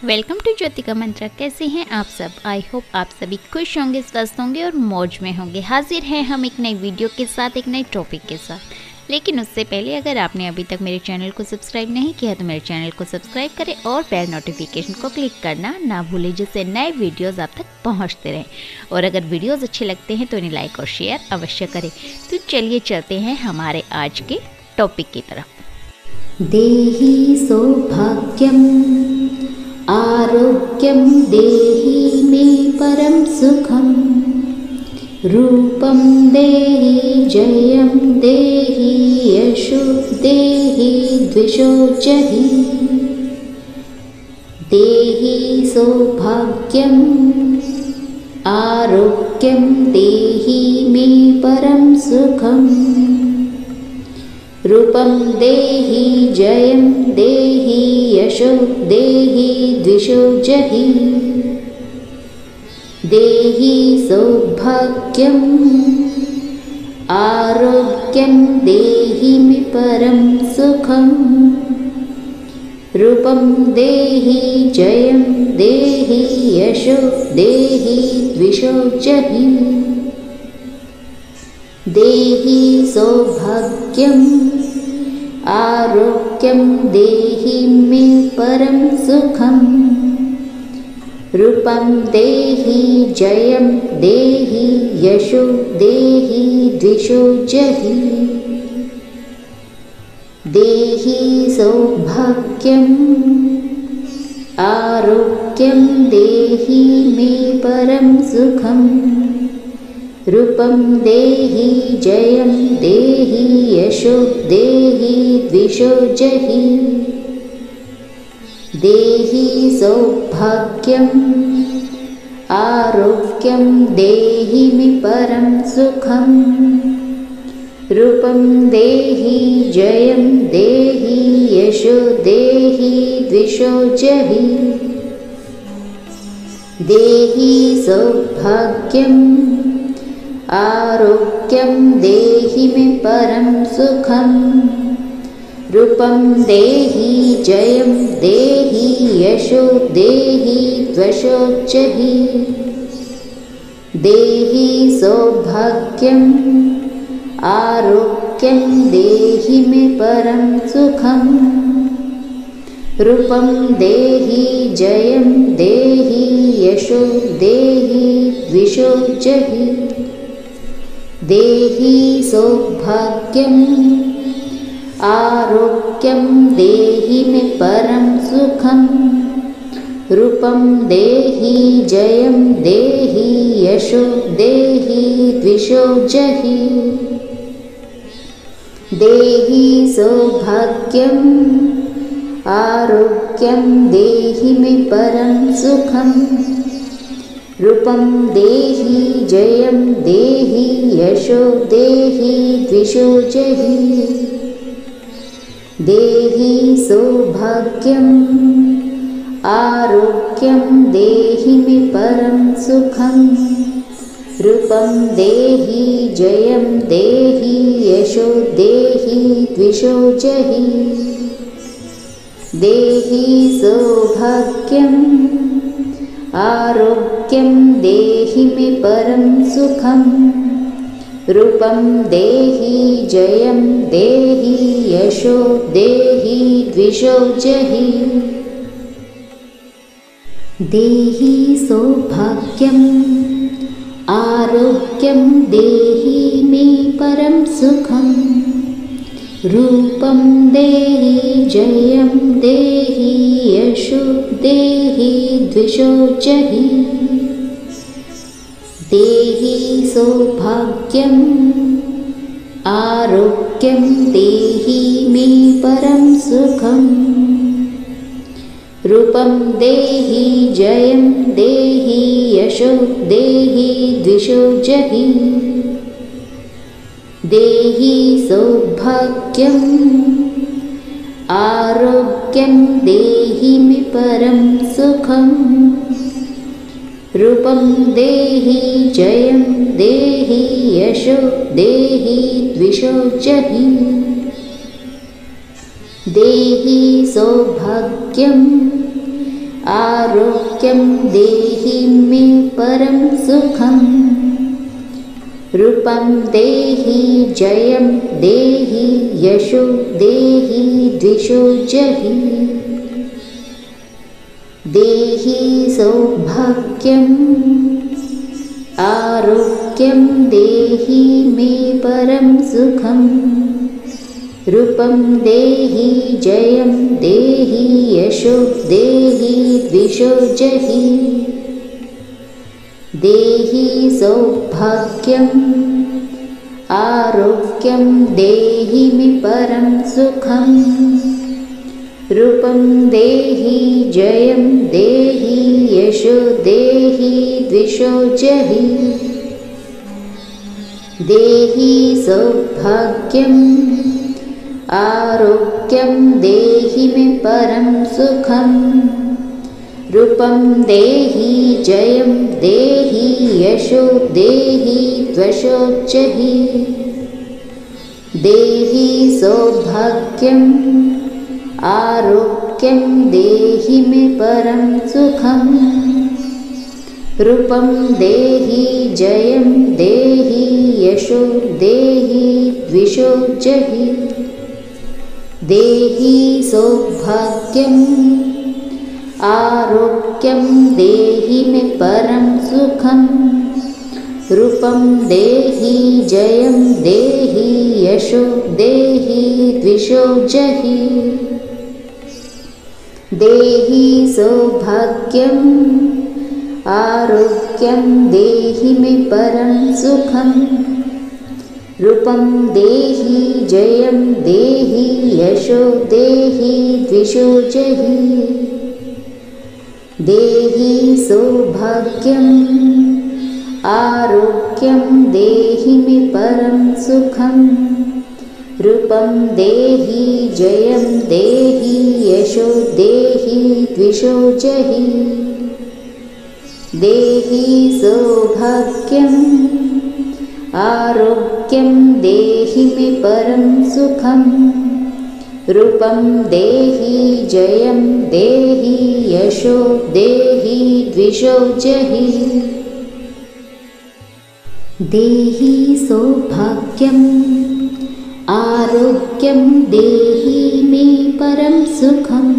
Welcome two Jyotika मंत्रा। कैसे हैं आप सब? आई होप आप सभी खुश होंगे, स्वस्थ होंगे और मौज में होंगे। हाजिर हैं हम एक नई वीडियो के साथ, एक नए टॉपिक के साथ। लेकिन उससे पहले अगर आपने अभी तक मेरे चैनल को सब्सक्राइब नहीं किया तो मेरे चैनल को सब्सक्राइब करें और बेल नोटिफिकेशन को क्लिक करना ना भूलें, जिससे नए वीडियोस आप तक पहुंचते रहें। और अगर वीडियोस अच्छे लगते हैं तो इन्हें लाइक और शेयर अवश्य करें। तो चलिए चलते हैं हमारे आज के टॉपिक की तरफ। देहि सौभाग्यम् आरोग्यं देहि मे परं सुखं, रूपं देहि जयं देहि यशो देहि द्विषो जहि। देहि सौभाग्यम् आरोग्यं देहि मे परं सुखं, रूपं देहि जयं देहि यशो देहि द्विषो जहि। देहि सौभाग्यम् आरोग्यं देहि मे परं सुखं, रूपं देहि जयं देहि यशो देहि द्विषो जहि। देहि सौभाग्यम् आरोग्यं देहि मे परं सुखं, रूपं देहि जयं देहि यशो देहि द्विषो जहि। देहि सौभाग्यम् आरोग्यं देहि मे परं सुखं, रूपं देहि जयं देहि यशो देहि द्विषो जहि। देहि सौभाग्यम् आरोग्यं देहि मे परं सुखं, रूपं देहि जयं देहि यशो देहि द्विषो जहि। देहि सौभाग्यम् आरोग्यं देहि मे परं सुखं, रूपं देहि जयं देहि यशो देहि द्विषो जहि। देहि सौभाग्यम् आरोग्यं देहि मे परं सुखं, रूपं देहि जयं देहि यशो देहि द्विषो जहि। देहि सौभाग्यम् आरोग्यं देहि मे परं सुखं, रूपं देहि जयं देहि यशो देहि द्विषो जहि। देहि सौभाग्यम् आरोग्यं देहि मे परं सुखं, रूपं देहि जयं देहि यशो देहि द्विषो जहि। देहि सौभाग्यम् आरोग्यं देहि मे परं सुखं, रूपं देहि जयं देहि यशो देहि द्विषो जहि। देहि सौभाग्यम् आरोग्यं देहि मे परं सुखं, रूपं देहि जयं देहि यशो देहि द्विषो जहि। देहि सौभाग्यम् आरोग्यं देहि मे परं सुखं, रूपं देहि जयं देहि यशो देहि द्विषो जहि। देहि सौभाग्यम् आरोग्यं देहि मे परं सुखं, रूपं देहि जयं देहि यशो देहि द्विषो जहि। देहि सौभाग्यम् आरोग्यं देहि मे परं सुखं, रूपं देहि जयं देहि यशो देहि द्विषो जहि। देहि सौभाग्यम् आरोग्यं देहि मे परं सुखम् रूपं देहि जयं देहि यशो देहि द्विषो जहि देहि सौभाग्यम् आरोग्यं देहि मे परं सुखम् रूपं देहि जयं देहि यशो देहि द्विषो जहि देहि सौभाग्यम् आरोग्यं देहि मे परं सुखम् रूपं देहि जयं देहि यशो देहि द्विषो जहि देहि सौभाग्यम् आरोग्यं देहि मे परं सुखम् रूपं देहि जयं देहि यशो देहि द्विषो जहि देहि सौभाग्यम् आरोग्यं देहि मे परं सुखम् रूपं देहि जयं देहि यशो देहि द्विषो जहि देहि सौभाग्यम् आरोग्यं देहि मे परं सुखम् रूपं देहि जयं देहि यशो देहि द्विषो जहि देहि सौभाग्यम् आरोग्यं देहि मे परं सुखम् रूपं देहि जयं देहि यशो देहि द्विषो जहि देहि सौभाग्यम् आरोग्यं देहि मे परं सुखम् रूपं देहि जयं देहि यशो देहि द्विषो जहि देहि सौभाग्यम् आरोग्यं देहि मे परं सुखम् रूपं देहि जयं देहि यशो देहि द्विषो जहि देहि सौभाग्यम् आरोग्यं देहि मे परं सुखम्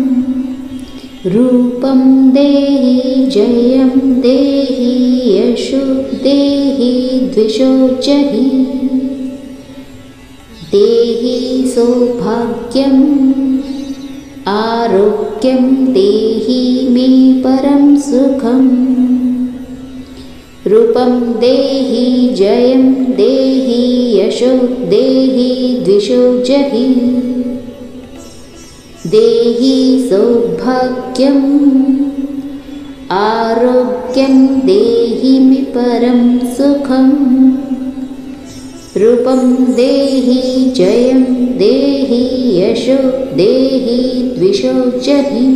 रूपं देहि जयं देहि यशो देहि द्विषो जहि देहि सौभाग्यम् आरोग्यं देहि मे परं सुखम् रूपं देहि जयं देहि यशो देहि द्विषो जहि देहि सौभाग्यम् आरोग्यं देहि मे परं सुखम् रूपं देहि जयं देहि यशो देहि द्विषो जहि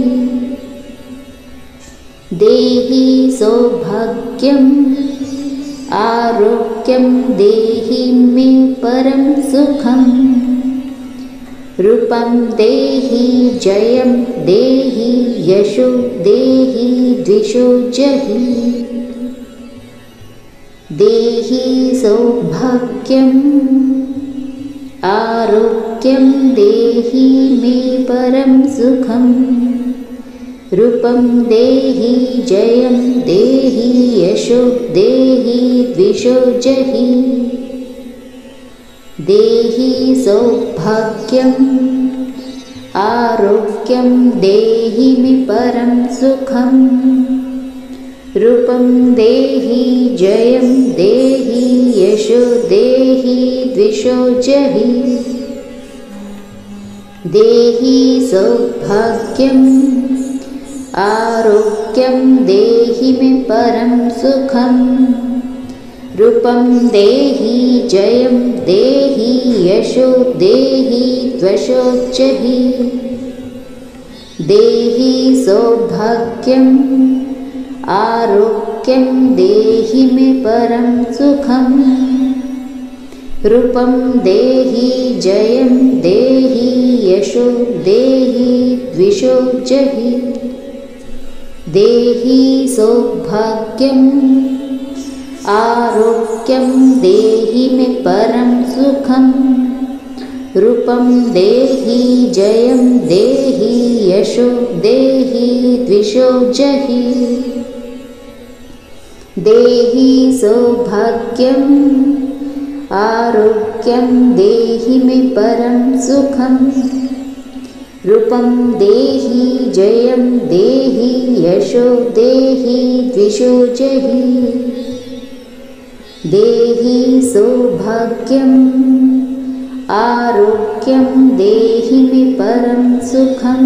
देहि सौभाग्यम् आरोग्यं देहि मे परं सुखम् रूपं देहि जयं देहि यशो देहि द्विषो जहि देहि सौभाग्यम् आरोग्यं देहि मे परं सुखम् रूपं देहि जयं देहि यशो देहि द्विषो जहि देहि सौभाग्यम् आरोग्यं देहि मे परं सुखम् रूपं देहि जयं देहि यशो देहि द्विषो जहि देहि सौभाग्यम् आरोग्यं देहि मे परं सुखम् रूपं देहि जयं देहि यशो देहि द्विषो जहि देहि सौभाग्यम् आरोग्यं देहि मे परं सुखम् रूपं देहि जयं देहि यशो देहि द्विषो जहि देहि सौभाग्यम् आरोग्यं देहि मे परं सुखं रूपं देहि जयं देहि यशो देहि द्विषो जहि देहि सौभाग्यम् आरोग्यं देहि मे परं सुखं रूपं देहि जयं देहि यशो देहि द्विषो जहि देहि सौभाग्यम् आरोग्यं देहि मे परं सुखं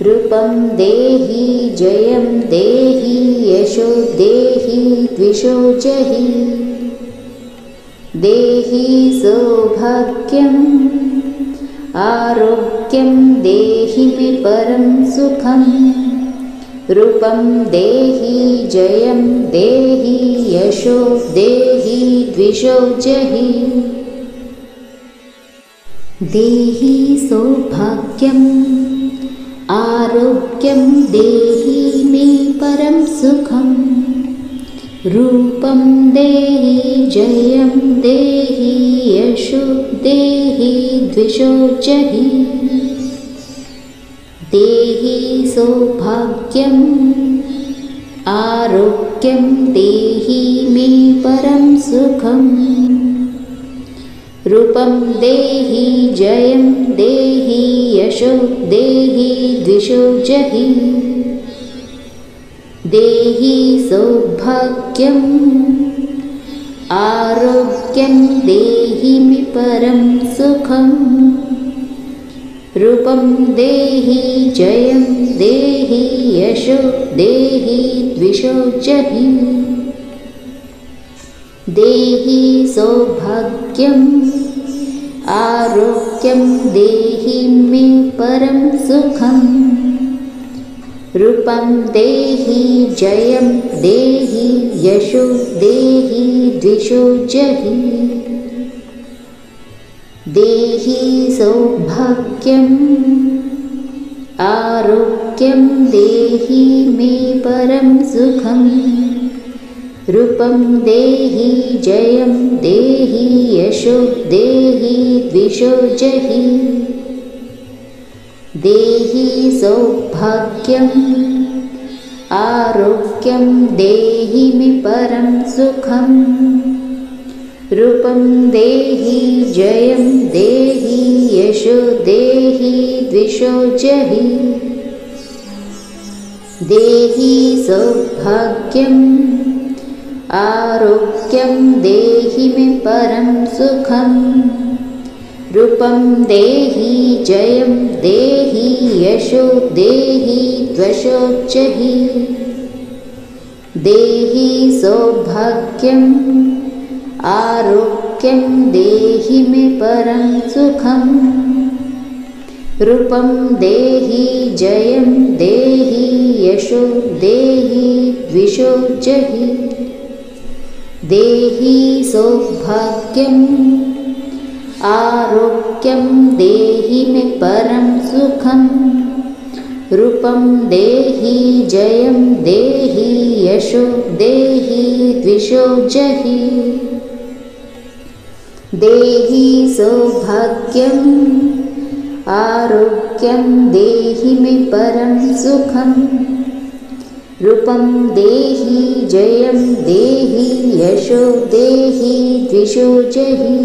रूपं देहि जयं देहि यशो देहि द्विषो जहि देहि सौभाग्यम् आरोग्यं देहि मे परं सुखं रूपं देहि जयं देहि यशो देहि द्विषो जहि देहि सौभाग्यम् आरोग्यं देहि मे परं सुखं रूपं देहि जयं देहि यशो देहि द्विषो जहि देहि सौभाग्यम् आरोग्यं देहि मे परं सुखं रूपं देहि जयं देहि यशो देहि द्विषो जहि देहि सौभाग्यम् आरोग्यं देहि मे परं सुखं रूपं देहि जयं देहि यशो देहि द्विषो जहि देहि सौभाग्यम् आरोग्यं देहि मे परं सुखं रूपं देहि जयं देहि यशो देहि द्विषो जहि देहि सौभाग्यम् आरोग्यं देहि मे परं सुखं रूपं देहि जयं देहि यशो देहि द्विषो जहि देहि सौभाग्यम् आरोग्यं देहि मे परं सुखं रूपं देहि जयं देहि यशो देहि द्विषो जहि देहि सौभाग्यम् आरोग्यं देहि मे परं सुखं रूपं देहि जयं देहि यशो देहि द्विषो जहि देहि सौभाग्यम् आरोग्यं देहि मे परं सुखं रूपं देहि जयं देहि यशो देहि द्विषो जहि देहि सौभाग्यम् आरोग्यं देहि मे परं सुखं रूपं देहि जयं देहि यशो देहि द्विषो जहि देहि सौभाग्यम् आरोग्यं देहि मे परं सुखं रूपं देहि जयं देहि यशो देहि द्विषो जहि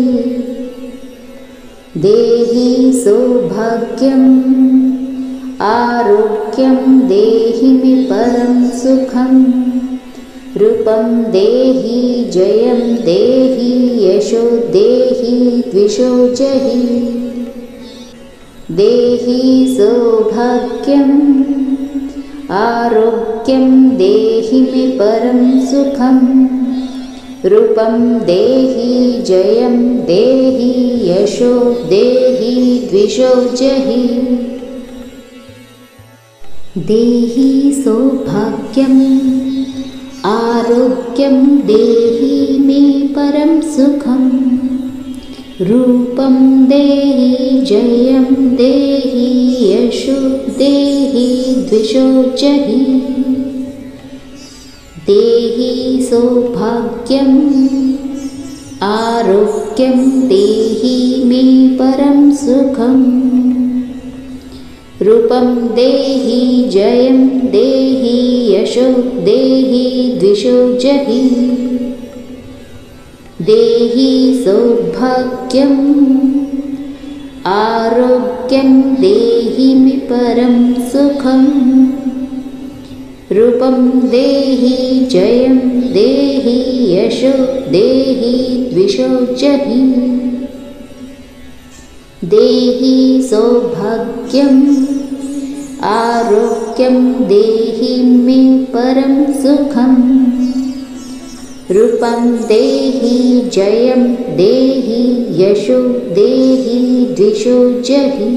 देहि सौभाग्यम् आरोग्यं देहि मे परं सुखं रूपं देहि जयं देहि यशो देहि द्विषो जहि देहि सौभाग्यम् आरोग्यं देहि मे परं सुखं रूपं देहि जयं देहि यशो देहि द्विषो जहि देहि सौभाग्यम् आरोग्यं देहि मे परं सुखं रूपं देहि जयं देहि यशो देहि द्विषो जहि देहि सौभाग्यम् आरोग्यं देहि मे परं सुखम् रूपं देहि जयं देहि यशो देहि द्विषो जहि देहि सौभाग्यम् आरोग्यं देहि मे परं सुखम् रूपं देहि जयं देहि यशो देहि द्विषो जहि देहि सौभाग्यम् आरोग्यं देहि मे परं सुखम् रूपं देहि जयं देहि यशो देहि द्विषो जहि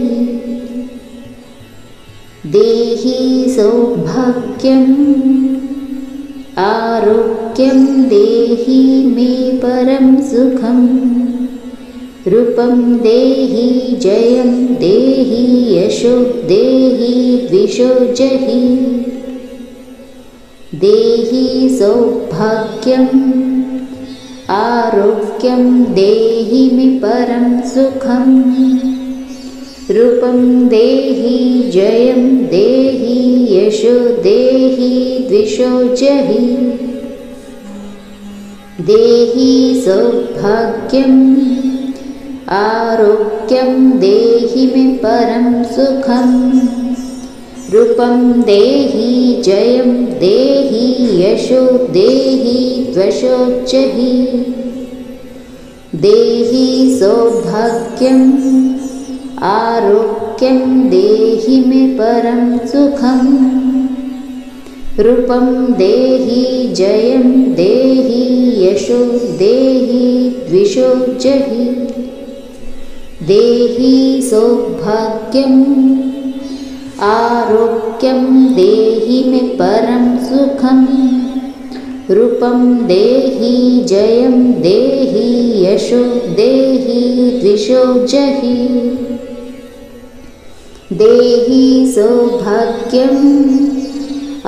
देहि सौभाग्यम् आरोग्यं देहि मे परं सुखम् रूपं देहि जयं देहि यशो देहि द्विषो जहि देहि सौभाग्यम् आरोग्यं देहि मे परं सुखम् रूपं देहि जयं देहि यशो देहि द्विषो जहि देहि सौभाग्यम् आरोग्यं देहि मे परं सुखम् रूपं देहि जयं देहि यशो देहि द्विषो जहि देहि सौभाग्यम् आरोग्यं देहि मे परं सुखम् रूपं देहि जयं देहि यशो देहि द्विषो जहि देहि सौभाग्यम् आरोग्यं देहि मे परं सुखम् रूपं देहि जयं देहि यशो देहि द्विषो जहि देहि सौभाग्यम्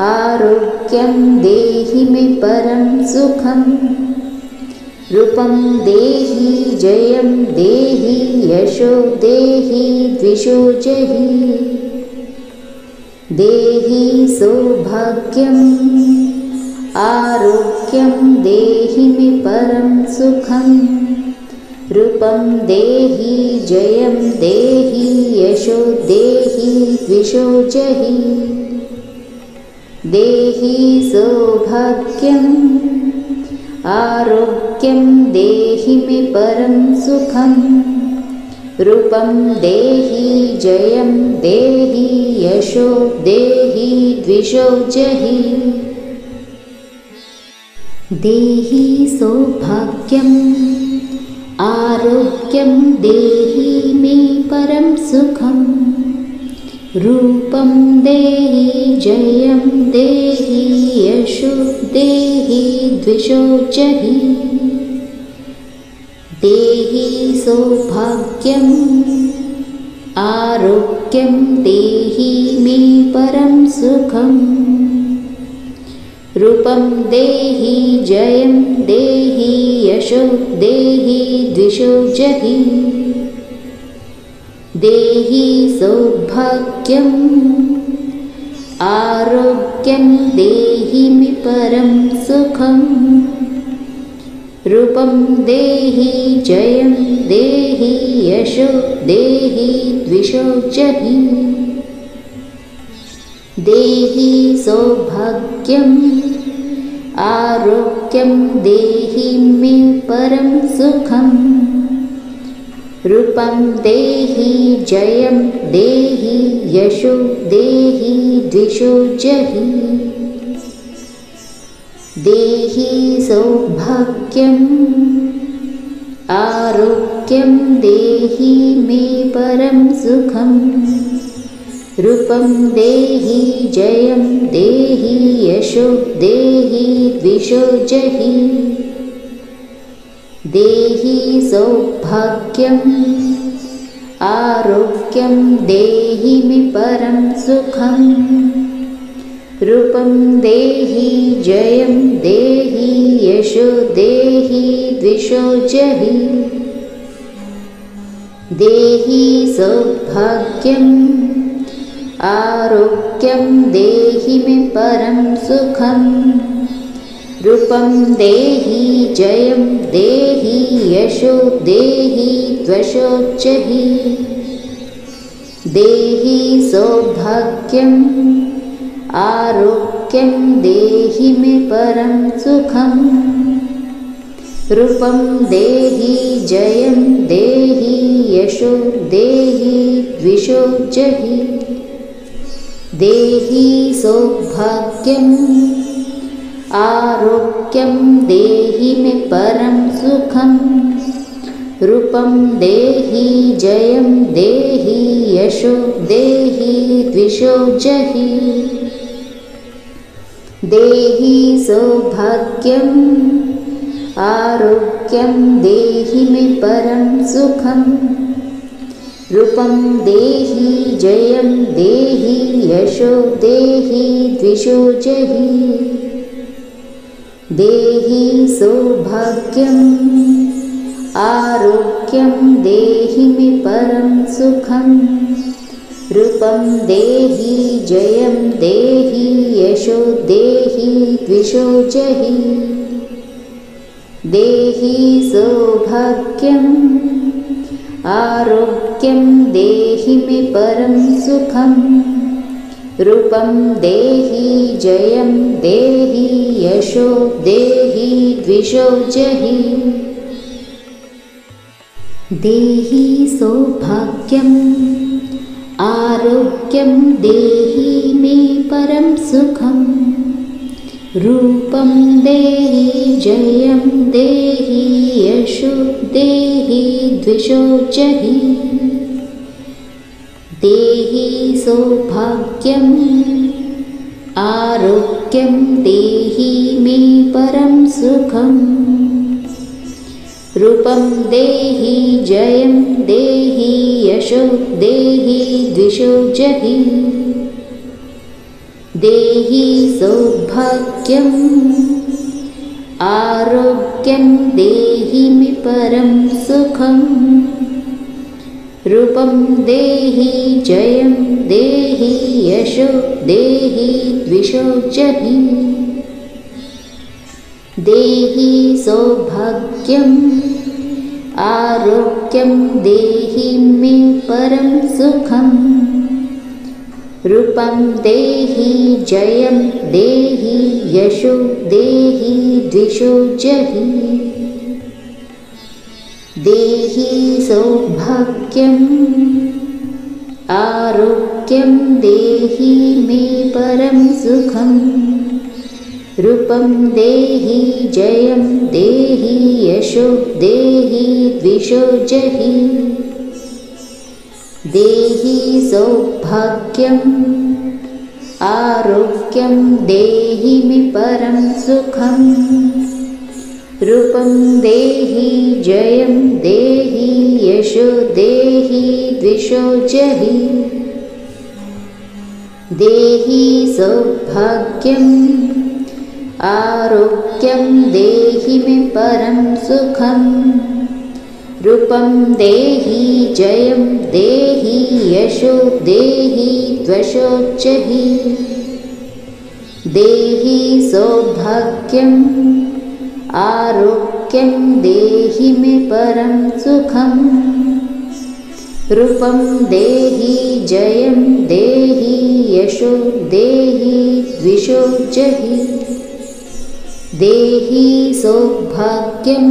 आरोग्यं देहि मे परं सुखम् रूपं देहि जयं देहि यशो देहि द्विषो जहि देहि सौभाग्यम् आरोग्यं देहि मे परं सुखम् रूपं देहि जयं देहि यशो देहि द्विषो जहि देहि सौभाग्यम् आरोग्यं देहि मे परं सुखम् रूपं देहि जयं देहि यशो देहि द्विषो जहि देहि सौभाग्यम् आरोग्यं देहि मे परं सुखम् रूपं देहि जयं देहि यशो देहि द्विषो जहि देहि सौभाग्यम् आरोग्यं देहि मे परं सुखम् रूपं देहि जयं देहि यशो देहि द्विषो जहि देहि सौभाग्यम् आरोग्यं देहि मे परं सुखम् रूपं देहि जयं देहि यशो देहि द्विषो जहि देहि सौभाग्यम् आरोग्यं देहि मे परं सुखम् रूपं देहि जयं देहि यशो देहि द्विषो जहि देहि सौभाग्यम् आरोग्यं देहि मे परं सुखम् रूपं देहि जयं देहि यशो देहि द्विषो जहि देहि सौभाग्यम् आरोग्यं देहि मे परं सुखम् रूपं देहि जयं देहि यशो देहि द्विषो जहि देहि सौभाग्यम् आरोग्यं देहि मे परं सुखम् रूपं देहि जयं देहि यशो देहि द्विषो जहि देहि सौभाग्यम् आरोग्यं देहि मे परं सुखम् रूपं देहि जयं देहि यशो देहि द्विषो जहि देहि सौभाग्यम् आरोग्यं देहि मे परं सुखम् रूपं देहि जयं देहि यशो देहि द्विषो जहि देहि सौभाग्यम् आरोग्यं देहि मे परं सुखम् रूपं देहि जयं देहि यशो देहि द्विषो जहि देहि सौभाग्यम् आरोग्यं देहि मे परं सुखम् रूपं देहि जयं देहि यशो देहि द्विषो जहि देहि सौभाग्यम् आरोग्यं देहि मे परं सुखम् रूपं देहि जयं देहि यशो देहि द्विषो जहि देहि सौभाग्यम् आरोग्यं देहि मे परं सुखम् रूपं देहि जयं देहि यशो देहि द्विषो जहि देहि सौभाग्यम् आरोग्यं देहि मे परं सुखम् रूपं देहि जयं देहि यशो देहि द्विषो जहि देहि सौभाग्यम् आरोग्यं देहि मे परं सुखम् रूपं देहि जयं देहि यशो देहि द्विषो जहि देहि सौभाग्यम् आरोग्यं देहि मे परं सुखम् रूपं देहि जयं देहि यशो देहि द्विषो जहि देहि सौभाग्यम् आरोग्यं देहि मे परं सुखम् रूपं देहि जयं देहि यशो देहि द्विषो जहि देहि सौभाग्यम् आरोग्यं देहि मे परं सुखम् रूपं देहि जयं देहि यशो देहि द्विषो जहि देहि सौभाग्यम् आरोग्यं देहि मे परं सुखम् रूपं देहि जयं देहि यशो देहि द्विषो जहि देहि सौभाग्यम् आरोग्यं देहि मे परं सुखम् रूपं देहि जयं देहि यशो देहि द्विषो जहि देहि सौभाग्यम्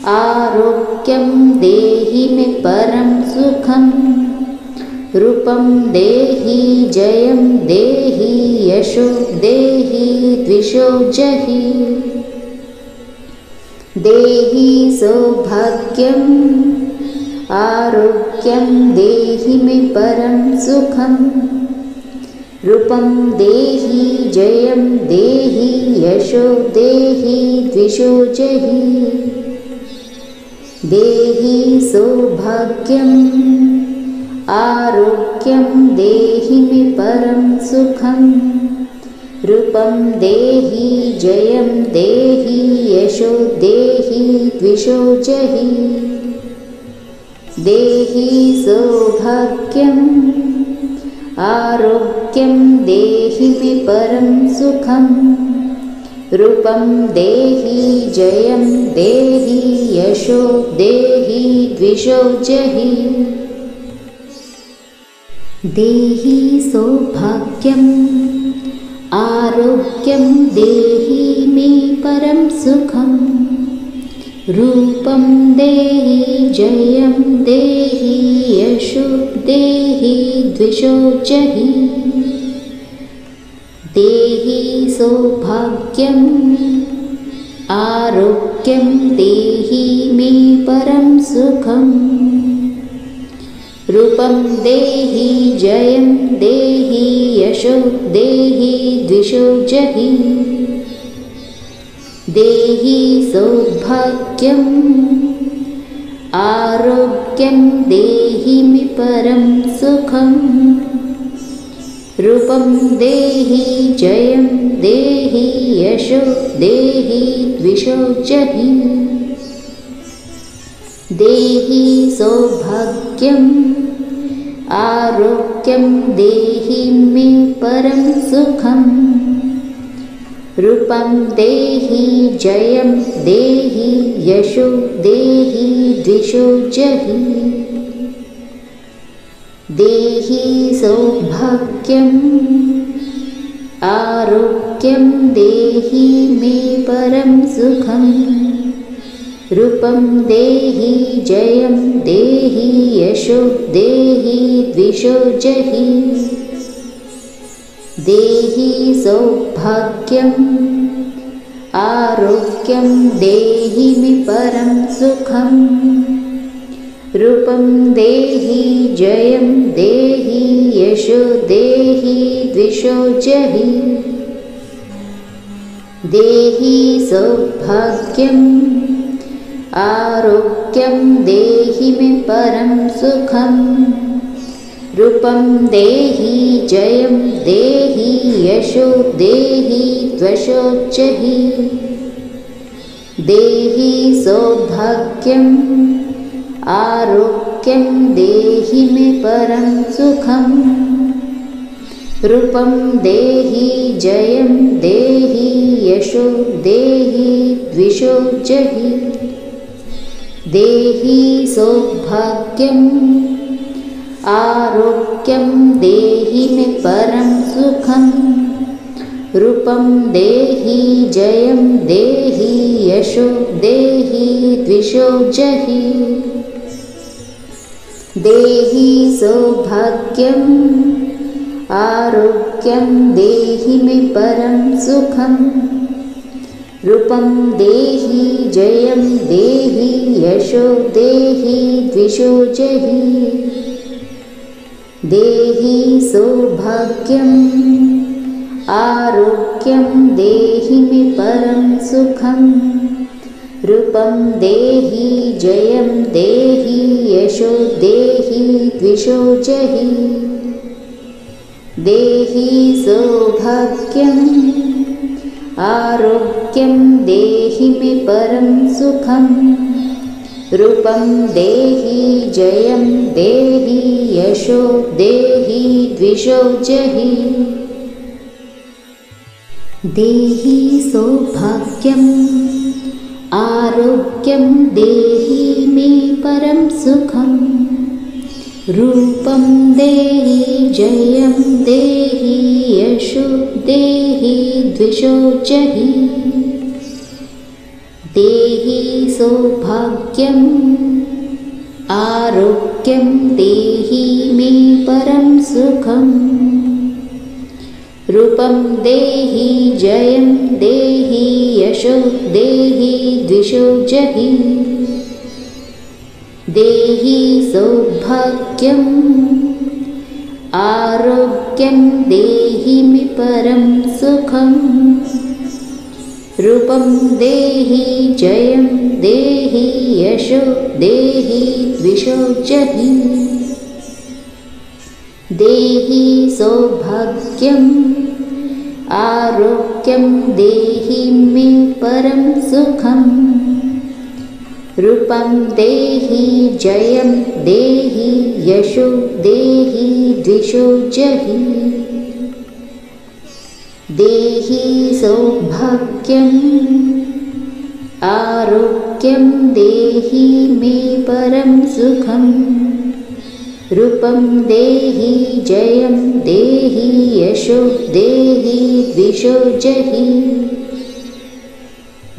आरोग्यं देहि मे परं सुखम् रूपं देहि जयं देहि यशो देहि द्विषो जहि देहि सौभाग्यम् आरोग्यं देहि मे परं सुखम् रूपं देहि जयं देहि यशो देहि द्विषो जहि देहि सौभाग्यम् आरोग्यं देहि मे परं सुखं रूपं देहि जयं देहि यशो देहि द्विषो जहि देहि सौभाग्यम् आरोग्यं देहि मे परं सुखं रूपं देहि जयं देहि यशो देहि द्विषो जहि देहि सौभाग्यम् आरोग्यं देहि मे परं सुखं रूपं देहि जयं देहि यशो देहि द्विषो जहि देहि सौभाग्यम् आरोग्यं देहि मे परं सुखं रूपं देहि जयं देहि यशो देहि द्विषो जहि देहि सौभाग्यम् आरोग्यं देहि मे परं सुखं रूपं देहि जयं देहि यशो देहि द्विषो जहि देहि सौभाग्यम् आरोग्यं देहि मे परं सुखं रूपं देहि जयं देहि यशो देहि द्विषो जहि देहि सौभाग्यम् आरोग्यं देहि मे परं सुखं रूपं देहि जयं देहि यशो देहि द्विषो जहि देहि सौभाग्यम् आरोग्यं देहि मे परं सुखं रूपं देहि जयं देहि यशो देहि द्विषो जहि देहि सौभाग्यम् आरोग्यं देहि मे परं सुखं रूपं देहि जयं देहि यशो देहि द्विषो जहि देहि सौभाग्यम् आरोग्यं देहि मे परं सुखं रूपं देहि जयं देहि यशो देहि द्विषो जहि देहि सौभाग्यम् आरोग्यं देहि मे परं सुखं रूपं देहि जयं देहि यशो देहि द्विषो जहि देहि सौभाग्यम् आरोग्यं देहि मे परं सुखं रूपं देहि जयं देहि यशो देहि द्विषो जहि देहि सौभाग्यम् आरोग्यं देहि मे परं सुखं रूपं देहि जयं देहि यशो देहि द्विषो जहि देहि सौभाग्यम् आरोग्यं देहि मे परं सुखं रूपं देहि जयं देहि यशो देहि द्विषो जहि देहि सौभाग्यम् आरोग्यं देहि मे परं सुखं रूपं देहि जयं देहि यशो देहि द्विषो जहि देहि सौभाग्यम् आरोग्यं देहि मे परं सुखं रूपं देहि जयं देहि यशो देहि द्विषो जहि देहि सौभाग्यम् आरोग्यं देहि मे परं सुखं रूपं देहि जयं देहि यशो देहि द्विषो जहि। देहि सौभाग्यम् आरोग्यं देहि मे परं सुखम्। रूपं देहि जयं देहि यशो देहि द्विषो जहि। देहि सौभाग्यम् आरोग्यं देहि मे परं सुखम्। रूपं देहि जयं देहि यशो देहि द्विषो जहि।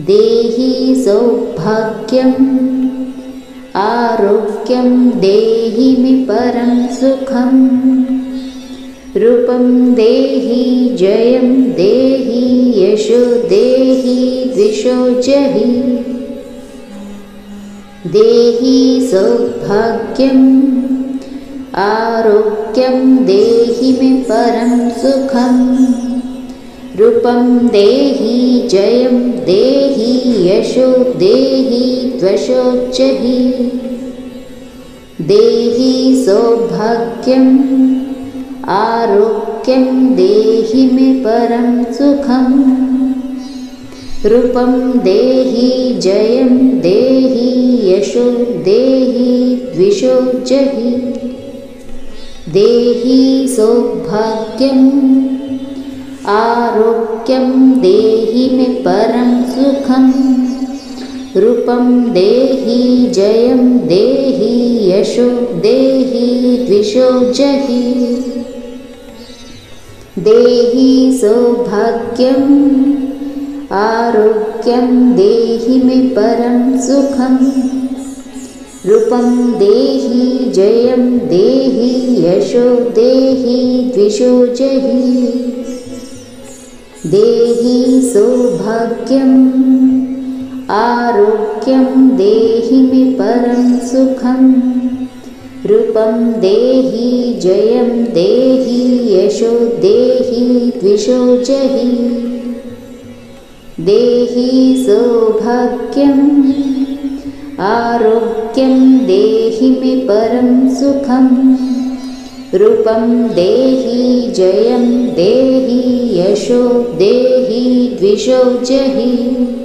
देहि सौभाग्यम् आरोग्यं देहि मे परं सुखम्। रूपं देहि जयं देहि यशो देहि द्विषो जहि। देहि सौभाग्यम् आरोग्यं देहि मे परं सुखम्। रूपं देहि जयं देहि यशो देहि द्विषो जहि। देहि सौभाग्यम् आरोग्यं देहि मे परं सुखम्। रूपं देहि जयं देहि यशो देहि द्विषो जहि। देहि सौभाग्यम् आरोग्यं देहि मे परं सुखम्। रूपं देहि जयं देहि यशो देहि द्विषो जहि। देहि सौभाग्यम् आरोग्यं देहि मे परं सुखम्। रूपं देहि जयं देहि यशो देहि द्विषो जहि। देहि सौभाग्यम् आरोग्यं देहि मे परं सुखम्। रूपं देहि जयं देहि यशो देहि द्विषो जहि। देहि सौभाग्यम् आरोग्यं देहि मे परं सुखम्। रूपं देहि जयं देहि यशो देहि द्विषो जहि।